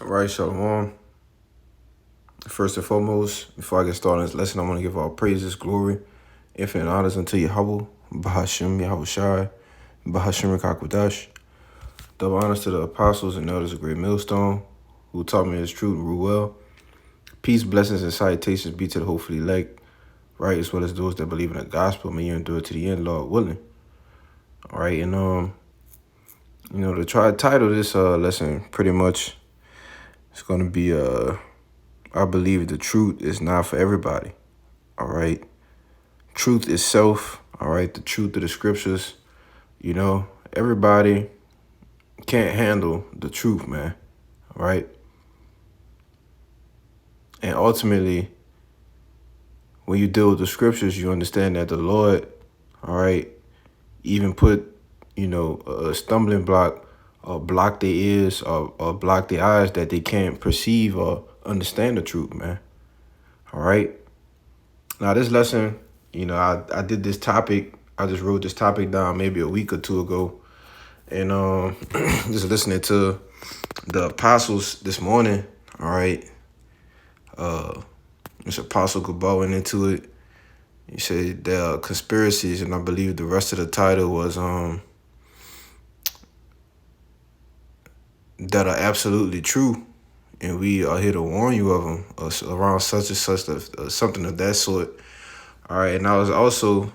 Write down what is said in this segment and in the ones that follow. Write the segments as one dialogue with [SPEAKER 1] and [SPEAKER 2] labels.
[SPEAKER 1] All right, Shalom. First and foremost, before I get started on this lesson, I want to give all praises, glory, infinite honors unto Yahweh, Bahashim, Yahweh Shai, Bahashim Rakakwadash. Double honors to the apostles and elders of Great Millstone, who taught me his truth and rule well. Peace, blessings, and salutations be to the hopefully elect, right, as well as those that believe in the gospel. May you endure to the end, Lord willing. All right, and to try to title this lesson, pretty much, it's going to be I believe the truth is not for everybody. All right. Truth itself. All right. The truth of the scriptures. Everybody can't handle the truth, man. All right. And ultimately, when you deal with the scriptures, you understand that the Lord, all right, even put, a stumbling block or block their ears or block their eyes that they can't perceive or understand the truth, man. All right. Now, this lesson, I did this topic. I just wrote this topic down maybe a week or two ago. And just listening to the apostles this morning, all right. This Apostle Gabal went into it. He said there are conspiracies, and I believe the rest of the title was that are absolutely true. And we are here to warn you of them around such and such, something of that sort. All right, and I was also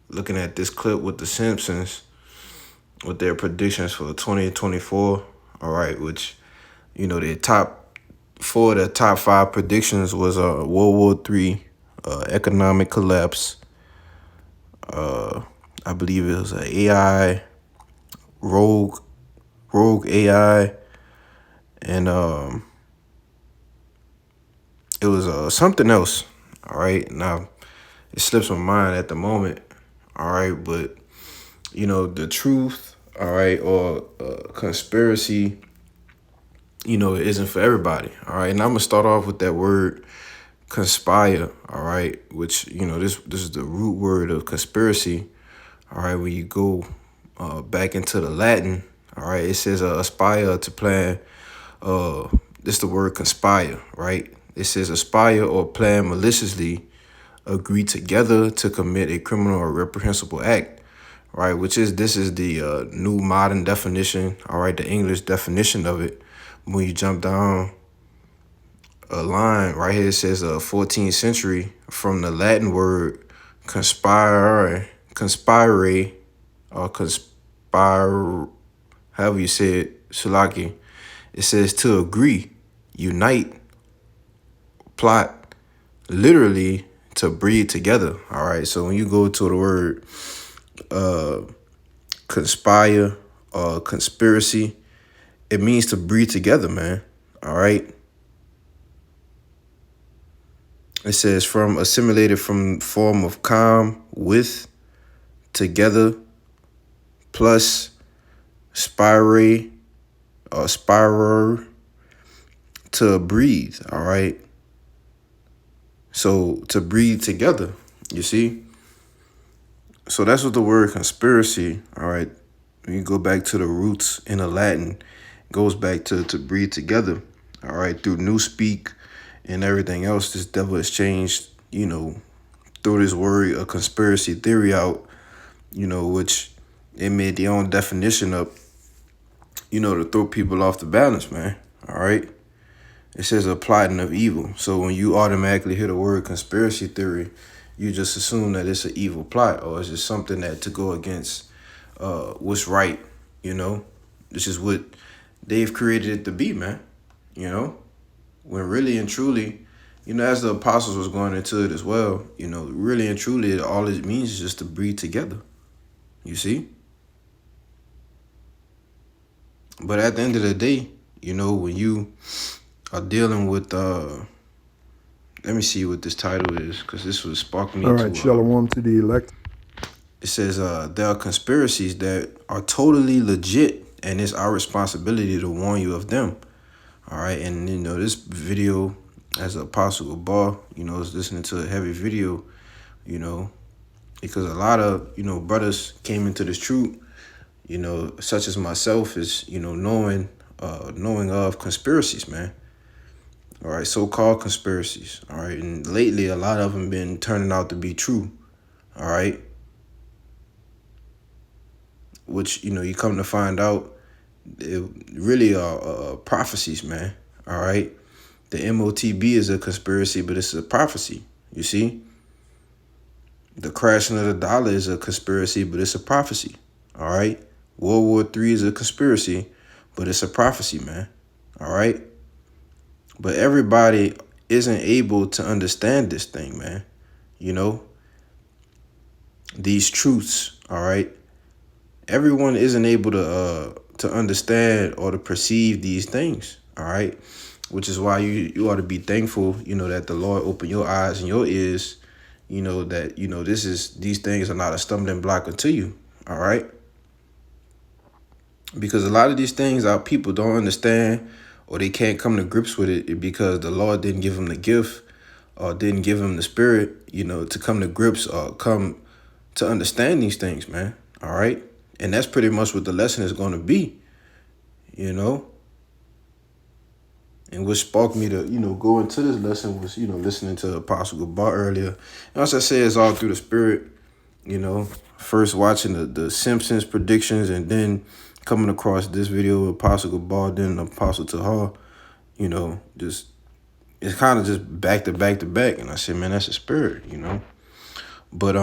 [SPEAKER 1] looking at this clip with the Simpsons with their predictions for 2024. All right, which, their top 5 predictions was World War III, economic collapse. I believe it was an AI, rogue AI, and it was something else. All right, now it slips my mind at the moment. All right, but the truth, all right, or conspiracy, it isn't for everybody. All right, and I'm gonna start off with that word conspire. All right, which this is the root word of conspiracy. All right, when you go back into the Latin, all right, it says aspire to plan. This the word conspire, right? It says aspire or plan maliciously, agree together to commit a criminal or reprehensible act, right? This is the new modern definition, all right, the English definition of it. When you jump down a line right here, it says 14th century from the Latin word conspire, or conspire, however you say it, Shalaki. It says to agree, unite, plot, literally to breed together. All right. So when you go to the word conspire or conspiracy, it means to breed together, man. All right. It says from assimilated from form of calm, with, together, plus spire or spirer, to breathe. All right. So to breathe together, you see. So that's what the word conspiracy, all right, when you go back to the roots in the Latin, goes back to breathe together, all right, through newspeak and everything else. This devil has changed, through this word, a conspiracy theory out, which it made their own definition up, to throw people off the balance, man, all right. It says a plotting of evil. So when you automatically hear the word conspiracy theory, you just assume that it's an evil plot, or it's just something that to go against what's right, This is what they've created it to be, man, When really and truly, as the apostles was going into it as well, really and truly, all it means is just to breathe together, you see? But at the end of the day, when you are dealing with let me see what this title is, because this was sparking me.
[SPEAKER 2] All right, shalom to the elect.
[SPEAKER 1] It says there are conspiracies that are totally legit, and it's our responsibility to warn you of them. All right, and this video, as an Apostle Gabal, is listening to a heavy video, because a lot of brothers came into this truth, such as myself, is knowing knowing of conspiracies, man. All right, so-called conspiracies. All right, and lately a lot of them been turning out to be true. All right, which you come to find out, it really are prophecies, man. All right, the MOTB is a conspiracy, but it's a prophecy. You see, the crashing of the dollar is a conspiracy, but it's a prophecy. All right, World War III is a conspiracy, but it's a prophecy, man. All right. But everybody isn't able to understand this thing, man. You know, these truths, all right? Everyone isn't able to understand or to perceive these things, all right? Which is why you ought to be thankful, that the Lord opened your eyes and your ears, that, these things are not a stumbling block unto you, all right? Because a lot of these things our people don't understand, or they can't come to grips with it because the Lord didn't give them the gift or didn't give them the spirit, to come to grips or come to understand these things, man. All right. And that's pretty much what the lesson is going to be, And what sparked me to, go into this lesson was, listening to Apostle Gabar earlier. And as I say, it's all through the spirit, first watching the Simpsons predictions and then coming across this video with Apostle Gabar, then Apostle Tahar, just it's kind of just back to back to back. And I said, man, that's a spirit, But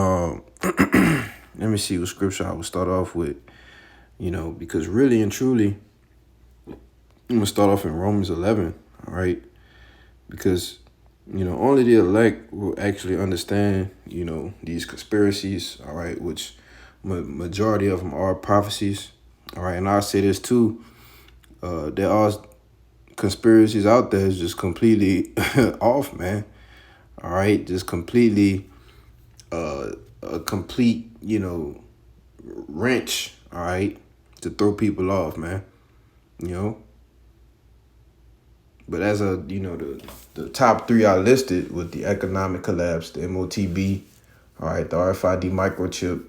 [SPEAKER 1] let me see what scripture I would start off with, because really and truly, I'm going to start off in Romans 11, all right? Because, only the elect will actually understand, these conspiracies, all right, which majority of them are prophecies, all right? And I'll say this too, there are conspiracies out there is just completely off, man. All right, just completely a complete, wrench, all right, to throw people off, man. But as the top three I listed with the economic collapse, the MOTB, all right, the RFID microchip,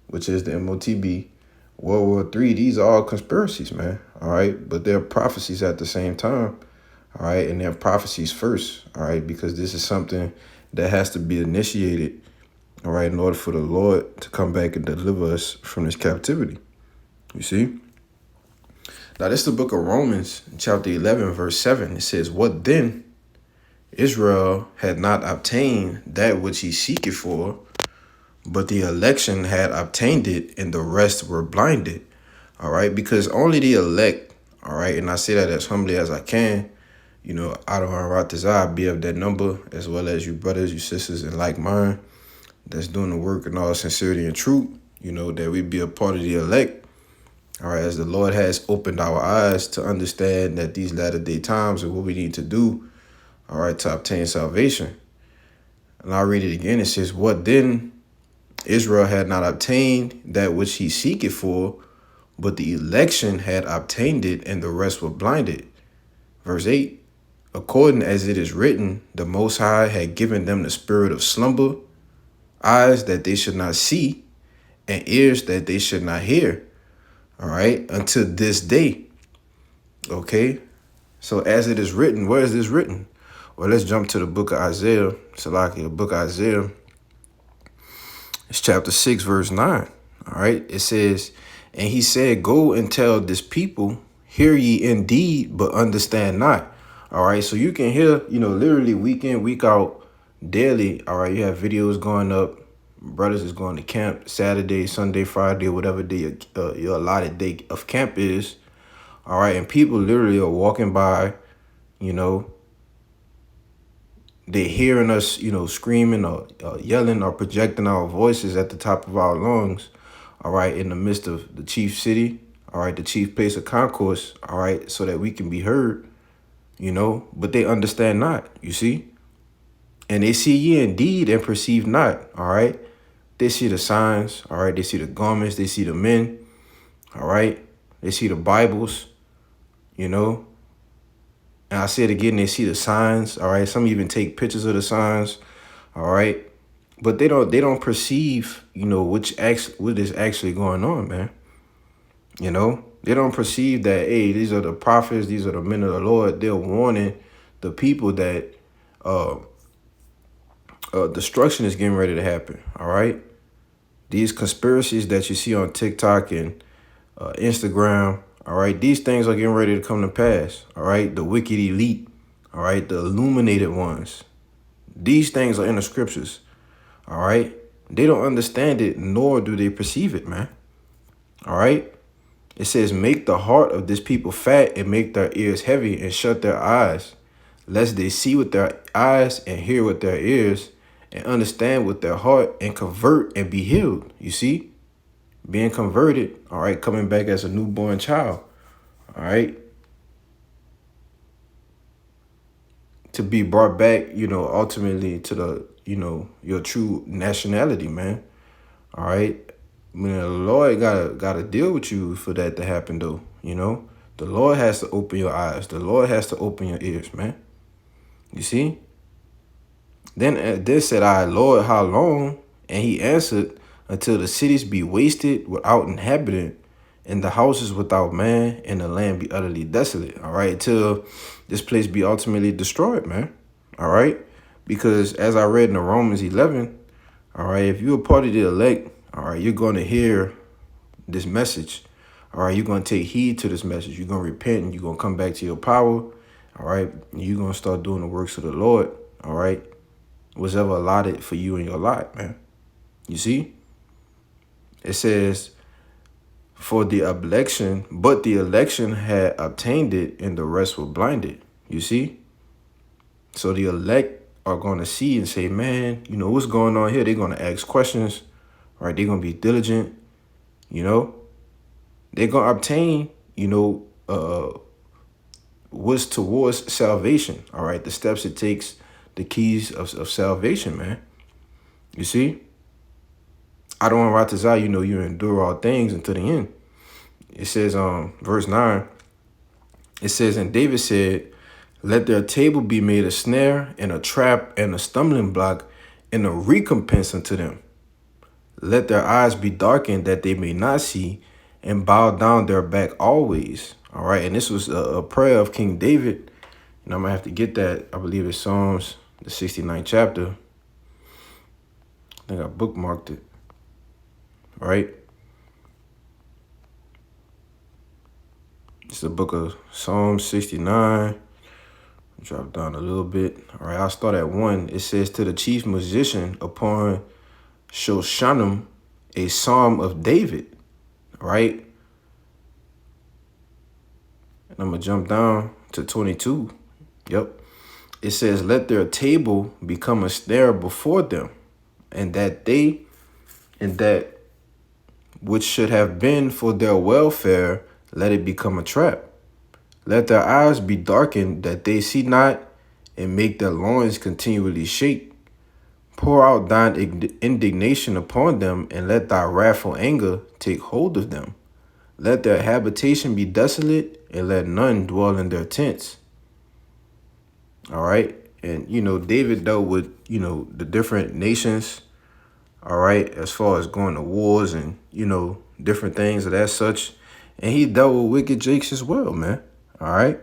[SPEAKER 1] which is the MOTB, World War III, these are all conspiracies, man. All right. But they're prophecies at the same time. All right. And they're prophecies first. All right. Because this is something that has to be initiated. All right. In order for the Lord to come back and deliver us from this captivity. You see? Now, this is the book of Romans, chapter 11, verse 7. It says, "What then? Israel had not obtained that which he seeketh for, but the election had obtained it, and the rest were blinded." All right, because only the elect, all right, and I say that as humbly as I can, out of our Ratazah, be of that number, as well as you brothers, you sisters, and like mine, that's doing the work in all sincerity and truth, that we be a part of the elect, all right, as the Lord has opened our eyes to understand that these latter day times are what we need to do, all right, to obtain salvation. And I'll read it again. It says, "What then? Israel had not obtained that which he seeketh for, but the election had obtained it, and the rest were blinded." Verse 8, "According as it is written, the Most High had given them the spirit of slumber, eyes that they should not see, and ears that they should not hear." All right, until this day. Okay, so as it is written, where is this written? Well, let's jump to the book of Isaiah, Salakia, book of Isaiah. It's chapter 6, verse 9. All right, it says, "And he said, go and tell this people, hear ye indeed, but understand not." All right, so you can hear, literally week in, week out, daily. All right, you have videos going up. Brothers is going to camp Saturday, Sunday, Friday, whatever day your allotted day of camp is. All right, and people literally are walking by, they're hearing us, screaming or yelling or projecting our voices at the top of our lungs, all right, in the midst of the chief city, all right, the chief place of concourse, all right, so that we can be heard, but they understand not, you see? And they see ye indeed and perceive not, all right? They see the signs, all right? They see the garments, they see the men, all right? They see the Bibles, And I say it again, they see the signs, all right? Some even take pictures of the signs, all right? But they don't perceive, what is actually going on, man. They don't perceive that, hey, these are the prophets, these are the men of the Lord. They're warning the people that uh, destruction is getting ready to happen. All right. These conspiracies that you see on TikTok and Instagram, all right, these things are getting ready to come to pass. All right. The wicked elite, all right, the illuminated ones. These things are in the scriptures. All right. They don't understand it, nor do they perceive it, man. All right. It says, make the heart of this people fat and make their ears heavy and shut their eyes, lest they see with their eyes and hear with their ears and understand with their heart and convert and be healed. You see, being converted, all right, coming back as a newborn child, all right, to be brought back, ultimately to the, your true nationality, man. All right. I mean, the Lord gotta deal with you for that to happen, though. The Lord has to open your eyes. The Lord has to open your ears, man. You see. Then said I, Lord, how long? And he answered, until the cities be wasted without inhabitant, and the houses without man, and the land be utterly desolate. All right, till this place be ultimately destroyed, man. All right, because as I read in the Romans 11, all right, if you're a part of the elect, all right, you're going to hear this message. All right, you're going to take heed to this message. You're going to repent and you're going to come back to your power. All right, and you're going to start doing the works of the Lord. All right, was ever allotted for you in your life, man. You see? It says, for the election, but the election had obtained it and the rest were blinded. You see? So the elect are going to see and say, man, what's going on here? They're going to ask questions, right? They're going to be diligent, They're going to obtain, what's towards salvation, all right? The steps it takes, the keys of salvation, man. You see? I don't want to say, you endure all things until the end. It says, verse 9, it says, and David said, let their table be made a snare and a trap and a stumbling block and a recompense unto them. Let their eyes be darkened that they may not see, and bow down their back always. All right. And this was a prayer of King David. And I'm going to have to get that. I believe it's Psalms, the 69th chapter. I think I bookmarked it. All right. It's the book of Psalm 69. Drop down a little bit. All right, I'll start at 1. It says, to the chief musician upon Shoshanim, a psalm of David. All right. And I'm going to jump down to 22. Yep. It says, let their table become a snare before them, and that which should have been for their welfare, let it become a trap. Let their eyes be darkened that they see not, and make their loins continually shake. Pour out thine indignation upon them, and let thy wrathful anger take hold of them. Let their habitation be desolate, and let none dwell in their tents. All right. And, David dealt with, the different nations, all right, as far as going to wars and, different things of that such. And he dealt with wicked jakes as well, man. All right.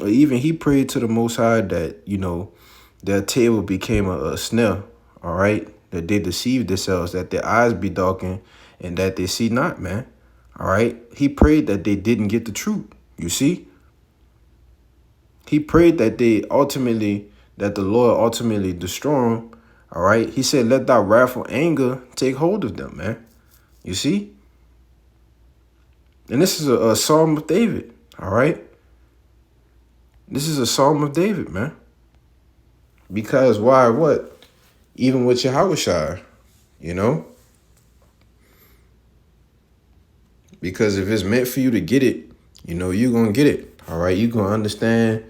[SPEAKER 1] Even he prayed to the Most High that, their table became a snare. All right. That they deceived themselves, that their eyes be darkened and that they see not, man. All right. He prayed that they didn't get the truth. You see? He prayed that the Lord ultimately destroy them. All right. He said, let thy wrathful anger take hold of them, man. You see? And this is a Psalm of David. All right. This is a Psalm of David, man. Because why? What? Even with Yahushua, Because if it's meant for you to get it, you're going to get it. All right. You're going to understand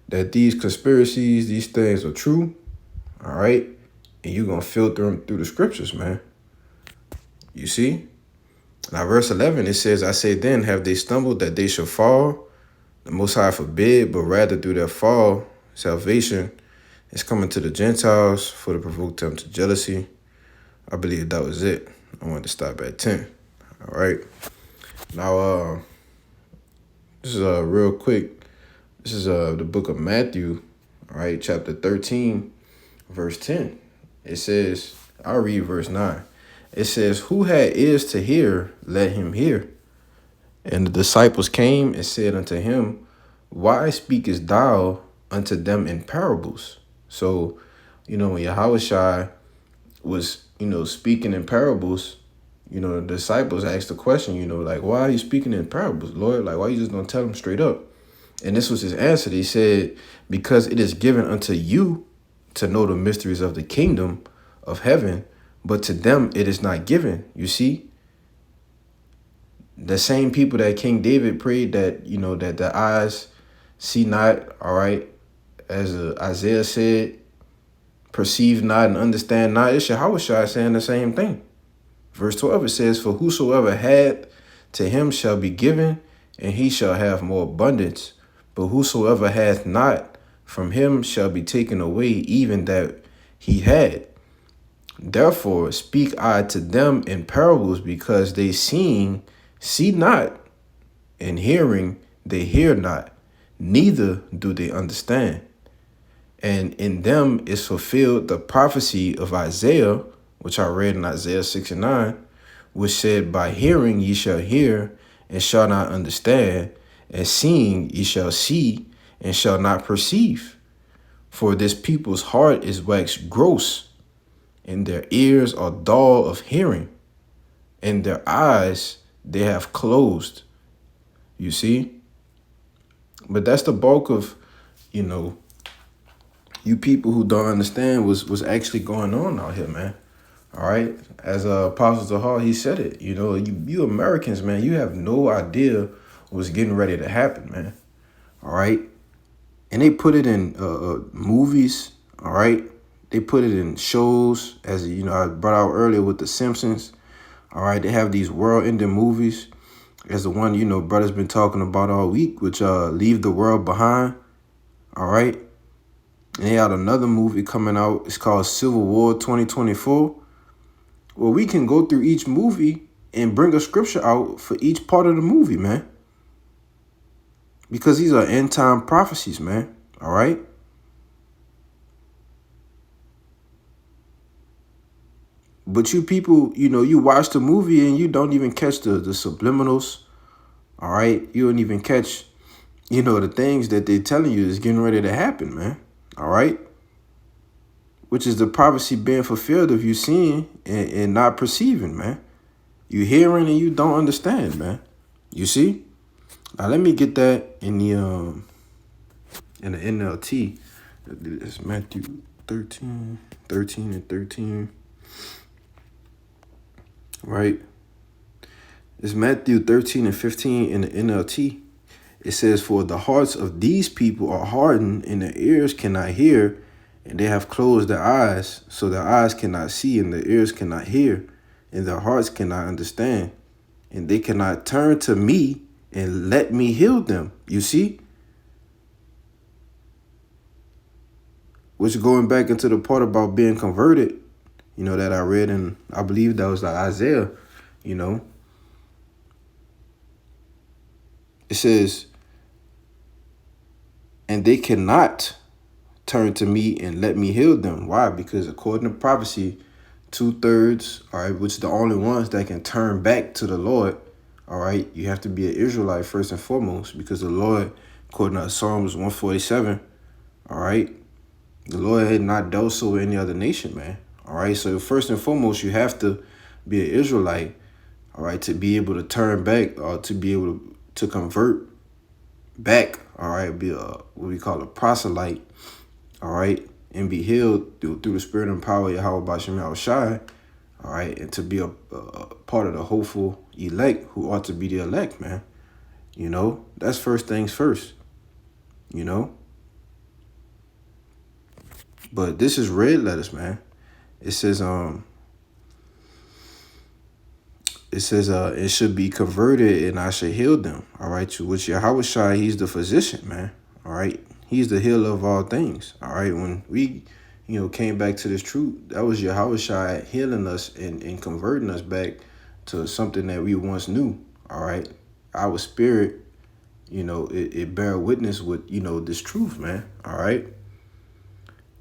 [SPEAKER 1] that these conspiracies, these things are true. All right. And you're going to filter them through the scriptures, man. You see? Now, verse 11, it says, I say then, have they stumbled that they shall fall? The Most High forbid, but rather through their fall, salvation is coming to the Gentiles for to provoke them to jealousy. I believe that was it. I wanted to stop at 10. All right. Now, this is real quick. This is the book of Matthew, all right, chapter 13, verse 10. It says, I'll read verse 9. It says, "Who had ears to hear, let him hear." And the disciples came and said unto him, "Why speakest thou unto them in parables?" So, when Yahushua was, speaking in parables, the disciples asked the question, like, why are you speaking in parables, Lord? Like, why you just don't tell them straight up? And this was his answer. He said, "Because it is given unto you to know the mysteries of the kingdom of heaven, but to them it is not given." You see, the same people that King David prayed that, that the eyes see not, all right, as Isaiah said, perceive not and understand not. It's Yahushua saying the same thing. Verse 12, it says, "For whosoever had, to him shall be given, and he shall have more abundance. But whosoever hath not, from him shall be taken away even that he had. Therefore speak I to them in parables, because they seeing see not, and hearing they hear not, neither do they understand. And in them is fulfilled the prophecy of Isaiah," which I read in Isaiah 6:9, "which said, By hearing ye shall hear, and shall not understand, and seeing ye shall see, and shall not perceive. For this people's heart is waxed gross, and their ears are dull of hearing, and their eyes they have closed." You see? But that's the bulk of, you people who don't understand what's actually going on out here, man. All right? As Apostle Zahar, he said it. You Americans, man, you have no idea what's getting ready to happen, man. All right? And they put it in movies, all right? They put it in shows, as I brought out earlier with The Simpsons. All right, they have these world-ending movies, as the one brother's been talking about all week, which Leave the World Behind. All right, and they had another movie coming out. It's called Civil War 2024. Well, we can go through each movie and bring a scripture out for each part of the movie, man, because these are end-time prophecies, man. All right. But you people, you watch the movie and you don't even catch the subliminals. All right. You don't even catch, the things that they're telling you is getting ready to happen, man. All right. Which is the prophecy being fulfilled of you seeing and not perceiving, man. You hearing and you don't understand, man. You see? Now let me get that in the NLT. It's Matthew 13 and 13. Right? It's Matthew 13 and 15 in the NLT. It says, "For the hearts of these people are hardened, and their ears cannot hear, and they have closed their eyes, so their eyes cannot see, and their ears cannot hear, and their hearts cannot understand, and they cannot turn to me and let me heal them." You see? Which, going back into the part about being converted, that I read, and I believe that was like Isaiah, it says, "And they cannot turn to me and let me heal them." Why? Because according to prophecy, 2/3, all right, which are the only ones that can turn back to the Lord, all right, you have to be an Israelite first and foremost, because the Lord, according to Psalms 147, all right, the Lord had not dealt so with any other nation, man. All right, so first and foremost, you have to be an Israelite, all right, to be able to turn back, or to be able to convert back, all right, be what we call a proselyte, all right, and be healed through the spirit and power of Yahweh B'Shem Yahushai, all right, and to be a part of the hopeful elect who ought to be the elect, man. That's first things first, But this is red letters, man. It says, it should be converted and I should heal them. All right. To which Yahushua, he's the physician, man. All right. He's the healer of all things. All right. When we, came back to this truth, that was Yahushua healing us and converting us back to something that we once knew. All right. Our spirit, it bear witness with, this truth, man. All right.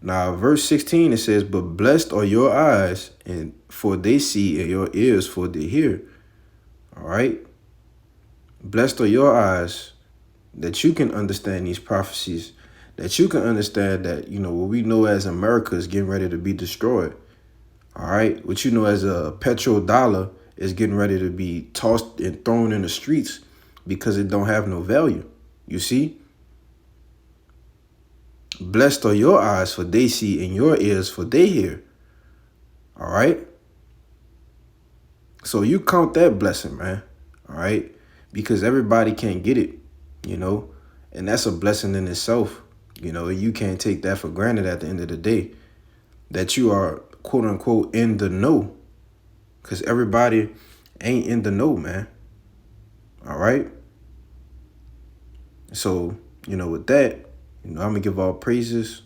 [SPEAKER 1] Now, verse 16, it says, but blessed are your eyes, and for they see, and your ears for they hear. All right. Blessed are your eyes that you can understand these prophecies, that you can understand that, what we know as America is getting ready to be destroyed. All right. What you know as a petrodollar is getting ready to be tossed and thrown in the streets because it don't have no value. You see? Blessed are your eyes, for they see, and your ears, for they hear. All right? So you count that blessing, man. All right? Because everybody can't get it, and that's a blessing in itself. You can't take that for granted at the end of the day, that you are, quote unquote, in the know, because everybody ain't in the know, man. All right? So, with that, I'm going to give all praises,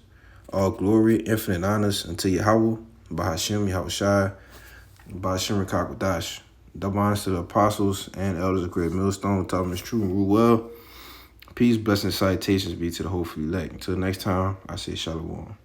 [SPEAKER 1] all glory, infinite honors unto Yahweh, Bahashem, Yahushai, Bahashem Rakakwadash. Double honors to the apostles and elders of Great Millstone, taught them is true and rule well. Peace, blessings, salutations be to the whole elect. Until next time, I say shalom.